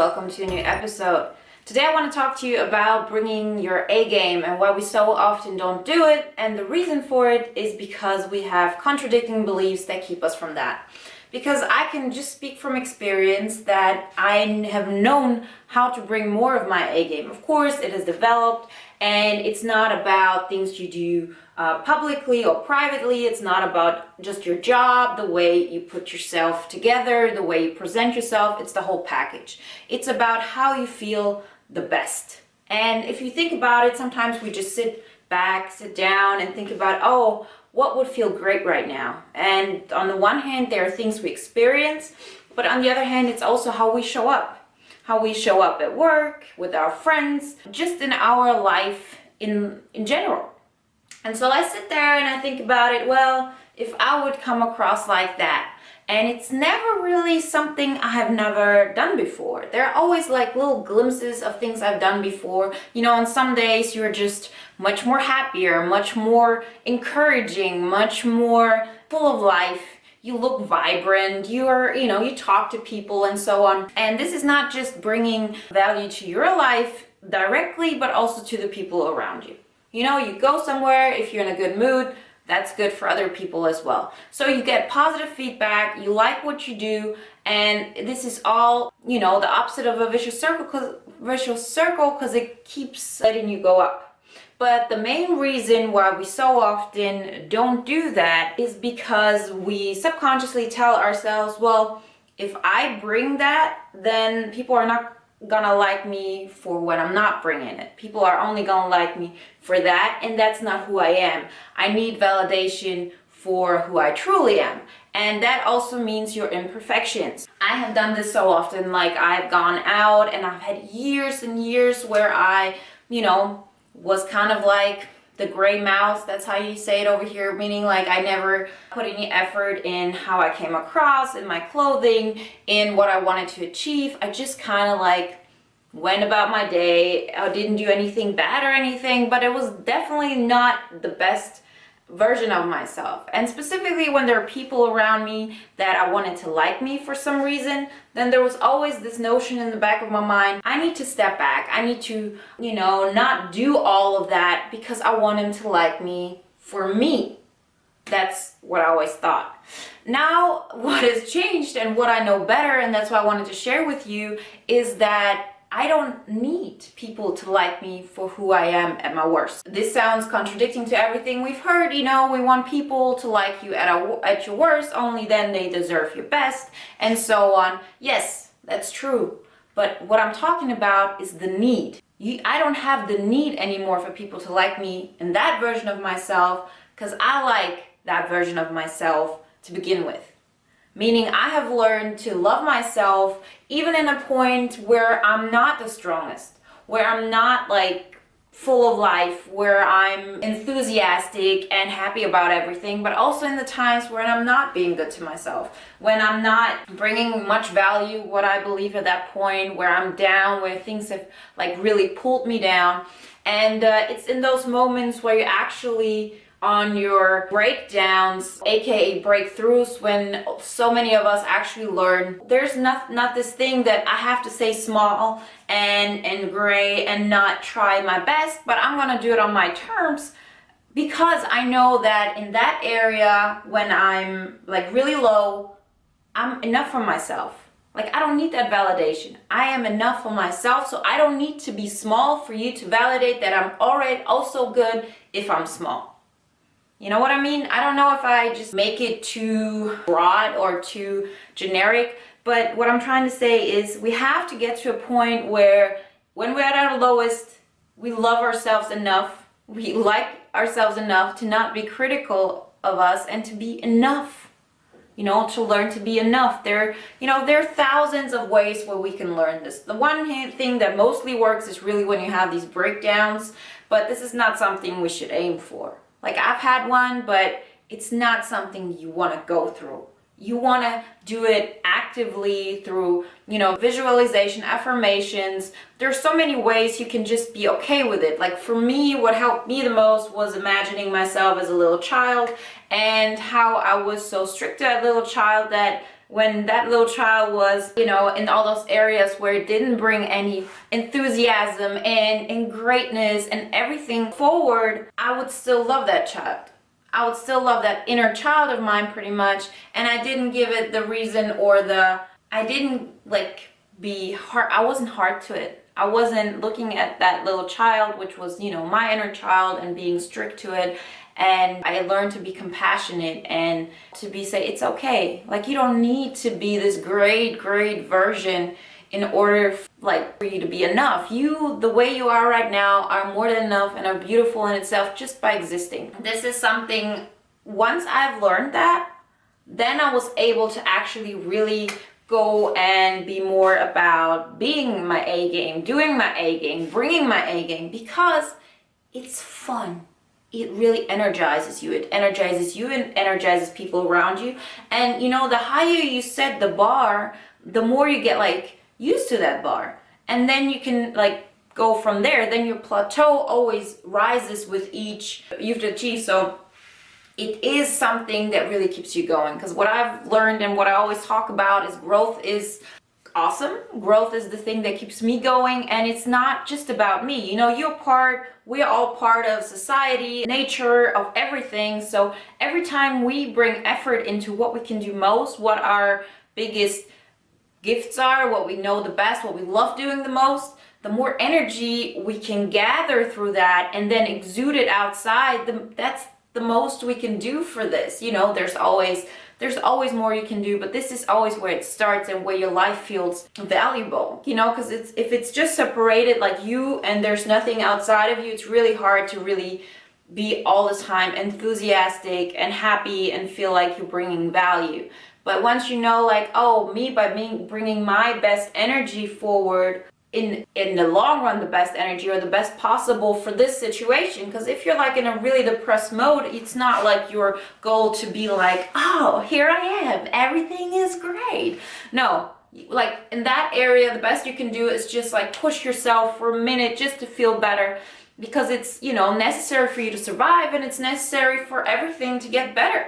welcome to a new episode. Today I want to talk to you about bringing your A game and why we so often don't do it, and the reason for it is because we have contradicting beliefs that keep us from that. Because I can just speak from experience that I have known how to bring more of my A game. Of course, it has developed, and it's not about things you do publicly or privately. It's not about just your job, the way you put yourself together, the way you present yourself. It's the whole package. It's about how you feel the best. And if you think about it, sometimes we just sit back, sit down and think about, oh, what would feel great right now? And on the one hand, there are things we experience, but on the other hand, it's also how we show up. How we show up at work, with our friends, just in our life in general. And so I sit there and I think about it, well, if I would come across like that, and it's never really something I have never done before. There are always like little glimpses of things I've done before. You know, on some days you're just much more happier, much more encouraging, much more full of life. You look vibrant, you talk to people and so on. And this is not just bringing value to your life directly, but also to the people around you. You know, you go somewhere, if you're in a good mood, that's good for other people as well. So you get positive feedback, you like what you do, and this is all, the opposite of a vicious circle because it keeps letting you go up. But the main reason why we so often don't do that is because we subconsciously tell ourselves, well, if I bring that, then people are not gonna like me for when I'm not bringing it. People are only gonna like me for that, and that's not who I am. I need validation for who I truly am, and that also means your imperfections. I have done this so often, like I've gone out and I've had years and years where I, was kind of like the gray mouse, that's how you say it over here, meaning like I never put any effort in how I came across, in my clothing, in what I wanted to achieve. I just kind of like went about my day. I didn't do anything bad or anything, but it was definitely not the best version of myself. And specifically when there are people around me that I wanted to like me for some reason, then there was always this notion in the back of my mind, I need to step back. I need to, not do all of that because I want him to like me for me. That's what I always thought. Now, what has changed and what I know better, and that's why I wanted to share with you, is that I don't need people to like me for who I am at my worst. This sounds contradicting to everything we've heard. We want people to like you at your worst, only then they deserve your best, and so on. Yes, that's true. But what I'm talking about is the need. I don't have the need anymore for people to like me in that version of myself, because I like that version of myself to begin with. Meaning I have learned to love myself even in a point where I'm not the strongest, where I'm not like full of life, where I'm enthusiastic and happy about everything, but also in the times when I'm not being good to myself, when I'm not bringing much value, what I believe at that point, where I'm down, where things have like really pulled me down. And it's in those moments where you actually on your breakdowns, aka breakthroughs, when so many of us actually learn there's not this thing that I have to stay small and gray and not try my best, but I'm gonna do it on my terms, because I know that in that area when I'm like really low, I'm enough for myself. Like, I don't need that validation. I am enough for myself, so I don't need to be small for you to validate that I'm already also good if I'm small. You know what I mean? I don't know if I just make it too broad or too generic, but what I'm trying to say is we have to get to a point where when we're at our lowest, we love ourselves enough, we like ourselves enough to not be critical of us and to be enough, to learn to be enough. There are thousands of ways where we can learn this. The one thing that mostly works is really when you have these breakdowns, but this is not something we should aim for. Like, I've had one, but it's not something you want to go through. You want to do it actively through, visualization, affirmations. There's so many ways you can just be okay with it. Like, for me, what helped me the most was imagining myself as a little child and how I was so strict as a little child that when that little child was, you know, in all those areas where it didn't bring any enthusiasm and greatness and everything forward, I would still love that child. I would still love that inner child of mine pretty much, and I didn't give it the reason or I didn't like be hard, I wasn't hard to it. I wasn't looking at that little child, which was, you know, my inner child, and being strict to it. And I learned to be compassionate and to say it's okay. Like, you don't need to be this great version in order for you to be enough. You, the way you are right now, are more than enough and are beautiful in itself just by existing. This is something, once I've learned that, then I was able to actually really go and be more about being my A game, doing my A game, bringing my A game, because it's fun. It really energizes you. It energizes you and energizes people around you. And you know, the higher you set the bar, the more you get like used to that bar. And then you can like go from there. Then your plateau always rises with each you've achieved. So it is something that really keeps you going. Because what I've learned and what I always talk about is growth is awesome. Growth is the thing that keeps me going, and it's not just about me. You know, we're all part of society, nature, of everything. So every time we bring effort into what we can do most, what our biggest gifts are, what we know the best, what we love doing the most, the more energy we can gather through that and then exude it outside, that's the most we can do for this. You know, there's always more you can do, but this is always where it starts and where your life feels valuable, you know, because if it's just separated, like you, and there's nothing outside of you, it's really hard to really be all the time enthusiastic and happy and feel like you're bringing value. But once you know, like, oh, me, by bringing my best energy forward, in the long run, the best energy or the best possible for this situation. Because if you're like in a really depressed mode, it's not like your goal to be like, oh, here I am, everything is great. No, like in that area, the best you can do is just like push yourself for a minute just to feel better, because it's, you know, necessary for you to survive, and it's necessary for everything to get better.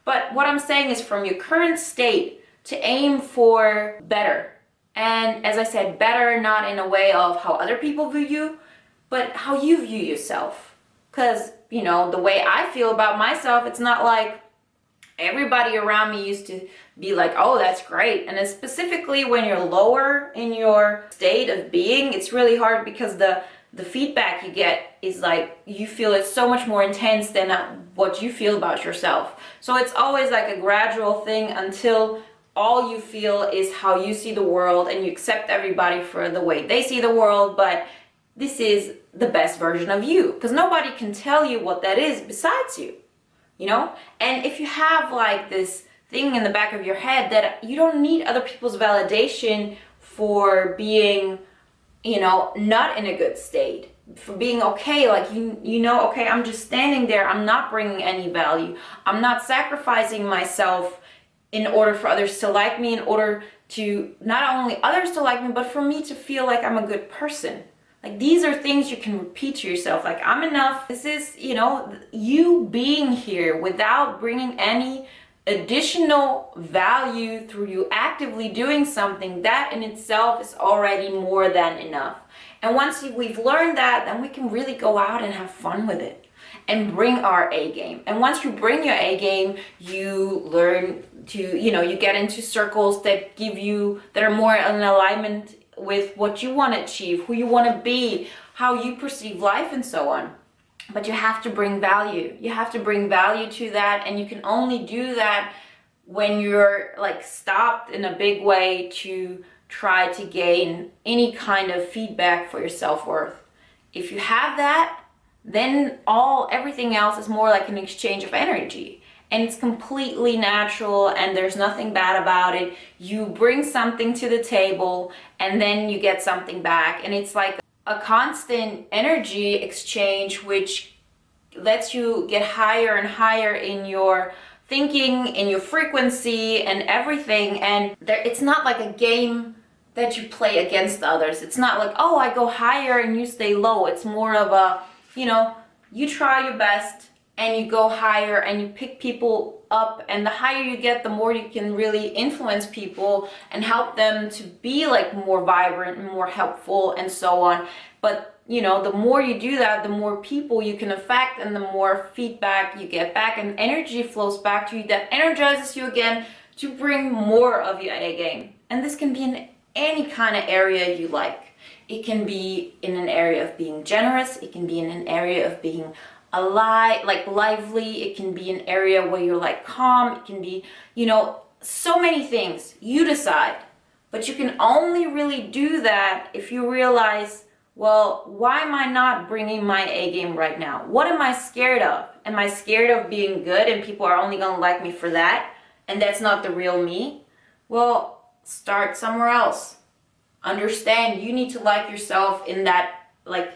But what I'm saying is, from your current state, to aim for better. And as I said, better not in a way of how other people view you, but how you view yourself. Because, you know, the way I feel about myself, it's not like everybody around me used to be like, oh, that's great. And specifically when you're lower in your state of being, it's really hard, because the feedback you get is like, you feel it's so much more intense than what you feel about yourself. So it's always like a gradual thing until all you feel is how you see the world, and you accept everybody for the way they see the world, but this is the best version of you, because nobody can tell you what that is besides you, you know? And if you have like this thing in the back of your head that you don't need other people's validation for being, you know, not in a good state, for being okay, like you know, okay, I'm just standing there, I'm not bringing any value, I'm not sacrificing myself in order for others to like me, in order to not only others to like me, but for me to feel like I'm a good person. Like, these are things you can repeat to yourself, like, I'm enough. This is, you know, you being here without bringing any additional value through you actively doing something, that in itself is already more than enough. And once we've learned that, then we can really go out and have fun with it and bring our A game. And once you bring your A game, you learn to, you know, you get into circles that are more in alignment with what you want to achieve, who you want to be, how you perceive life, and so on. But you have to bring value. You have to bring value to that, and you can only do that when you're like stopped in a big way to try to gain any kind of feedback for your self-worth. If you have that, then everything else is more like an exchange of energy. And it's completely natural, and there's nothing bad about it. You bring something to the table, and then you get something back. And it's like a constant energy exchange, which lets you get higher and higher in your thinking, in your frequency, and everything. And it's not like a game that you play against others. It's not like, oh, I go higher and you stay low. It's more of a, you know, you try your best, and you go higher and you pick people up, and the higher you get, the more you can really influence people and help them to be like more vibrant and more helpful and so on. But you know, the more you do that, the more people you can affect and the more feedback you get back and energy flows back to you that energizes you again to bring more of your A game. And this can be in any kind of area you like. It can be in an area of being generous. It can be in an area of being alive, like lively. It can be an area where you're like calm. It can be, you know, so many things. You decide. But you can only really do that if you realize, well, why am I not bringing my A game right now? What am I scared of? Am I scared of being good and people are only going to like me for that? And that's not the real me? Well, start somewhere else. Understand you need to like yourself in that, like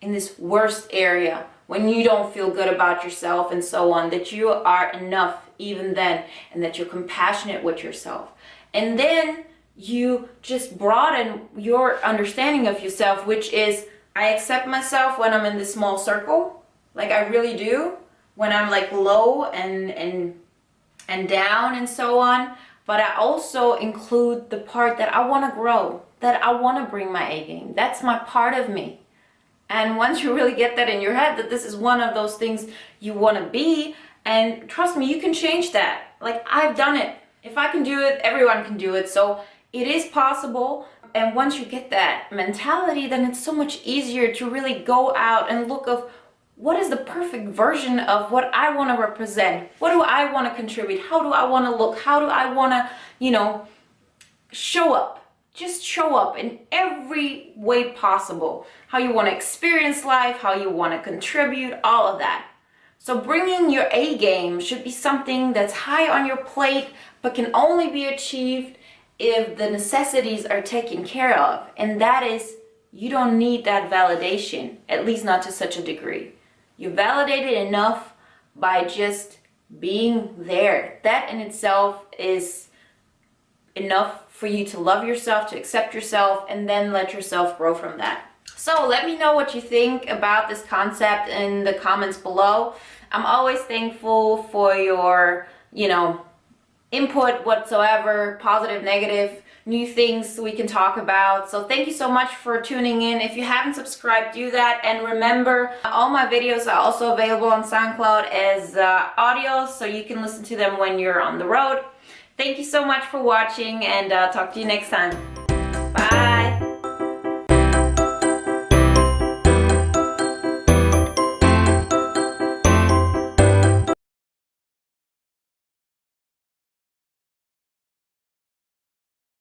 in this worst area when you don't feel good about yourself and so on, that you are enough even then, and that you're compassionate with yourself. And then you just broaden your understanding of yourself, which is, I accept myself when I'm in this small circle, like I really do, when I'm like low and down and so on. But I also include the part that I want to grow, that I want to bring my A game. That's my part of me. And once you really get that in your head, that this is one of those things you want to be, and trust me, you can change that. Like, I've done it. If I can do it, everyone can do it. So it is possible. And once you get that mentality, then it's so much easier to really go out and look of what is the perfect version of what I want to represent? What do I want to contribute? How do I want to look? How do I want to, you know, show up? Just show up in every way possible. How you want to experience life, how you want to contribute, all of that. So bringing your A game should be something that's high on your plate, but can only be achieved if the necessities are taken care of. And that is, you don't need that validation, at least not to such a degree. You're validated enough by just being there. That in itself is enough for you to love yourself, to accept yourself, and then let yourself grow from that. So let me know what you think about this concept in the comments below. I'm always thankful for your, you know, input whatsoever, positive, negative, new things we can talk about. So thank you so much for tuning in. If you haven't subscribed, do that. And remember, all my videos are also available on SoundCloud as audio, so you can listen to them when you're on the road. Thank you so much for watching, and talk to you next time. Bye.